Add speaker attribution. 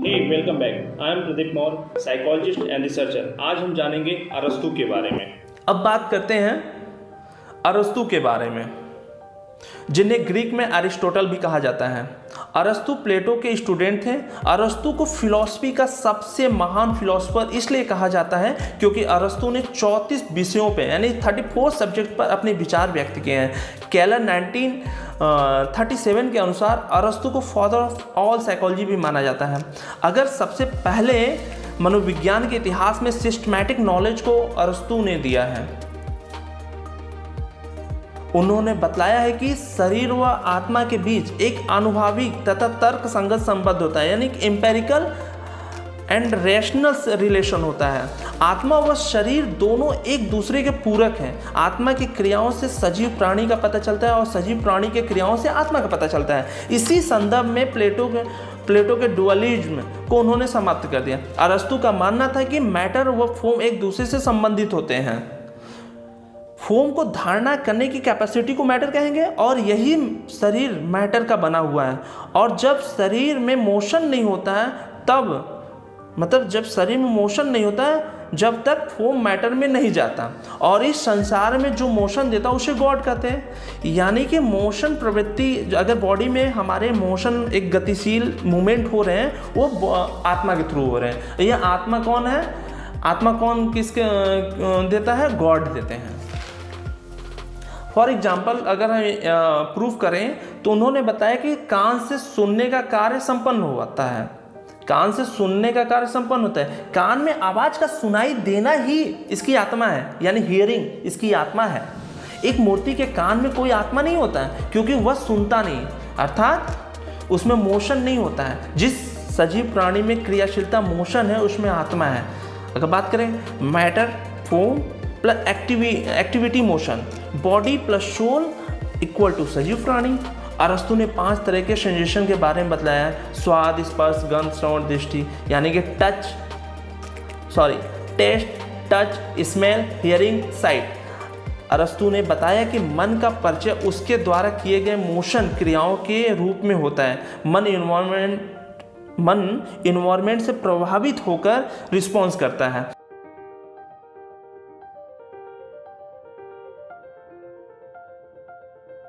Speaker 1: Hey, welcome back. I am Pradeep Maur, psychologist and researcher. आज हम जानेंगे अरस्तु के बारे में।
Speaker 2: अब बात करते हैं अरस्तु के बारे में, जिन्हें ग्रीक में अरिस्टोटल भी कहा जाता है। अरस्तु प्लेटो के स्टूडेंट थे। अरस्तु को फिलॉसफी का सबसे महान फिलोसोफर इसलिए कहा जाता है क्योंकि अरस्तु ने 34 विषयों पे यानी 34 सब्जेक्ट पर अपने विचार व्यक्त किए हैं। केलर 1937 के अनुसार अरस्तु को फादर ऑफ ऑल साइकोलॉजी भी माना जाता है। अगर सबसे पहले मनोविज्ञान के इतिहास में सिस्टमैटिक नॉलेज को अरस्तु ने दिया है। उन्होंने बतलाया है कि शरीर व आत्मा के बीच एक आनुभाविक तथा तर्क संगत संबंध होता है, यानी एम्पेरिकल एंड रैशनल रिलेशन होता है। आत्मा व शरीर दोनों एक दूसरे के पूरक हैं। आत्मा की क्रियाओं से सजीव प्राणी का पता चलता है और सजीव प्राणी के क्रियाओं से आत्मा का पता चलता है। इसी संदर्भ में प्लेटो के डुअलिज्म को उन्होंने समाप्त कर दिया। अरस्तु का मानना था कि मैटर व फॉर्म एक दूसरे से संबंधित होते हैं। फॉर्म को धारणा करने की कैपेसिटी को मैटर कहेंगे और यही शरीर मैटर का बना हुआ है। और जब शरीर में मोशन नहीं होता है जब शरीर में मोशन नहीं होता है जब तक फॉर्म मैटर में नहीं जाता। और इस संसार में जो मोशन देता है उसे गॉड कहते हैं। यानी कि मोशन प्रवृत्ति, अगर बॉडी में हमारे मोशन एक गतिशील मूवमेंट हो रहे हैं वो आत्मा के थ्रू हो रहे हैं। यह आत्मा कौन है? आत्मा कौन किसके देता है? गॉड देते हैं। फॉर एग्जाम्पल अगर हम प्रूफ करें तो उन्होंने बताया कि कान से सुनने का कार्य संपन्न होता है। कान से सुनने का कार्य संपन्न होता है। कान में आवाज का सुनाई देना ही इसकी आत्मा है, यानी हियरिंग इसकी आत्मा है। एक मूर्ति के कान में कोई आत्मा नहीं होता है क्योंकि वह सुनता नहीं, अर्थात उसमें मोशन नहीं होता है। जिस सजीव प्राणी में क्रियाशीलता मोशन है उसमें आत्मा है। अगर बात करें matter form plus activity motion, body plus soul equal to सजीव प्राणी। अरस्तु ने 5 तरह के सेंसेशन के बारे में बतलाया है। स्वाद, स्पर्श, गंध, श्रवण, दृष्टि, यानी कि taste, touch, smell, hearing, sight. अरस्तु ने बताया कि मन का परिचय उसके द्वारा किए गए मोशन क्रियाओं के रूप में होता है। मन इन्वायरमेंट से प्रभावित होकर रिस्पॉन्स करता है।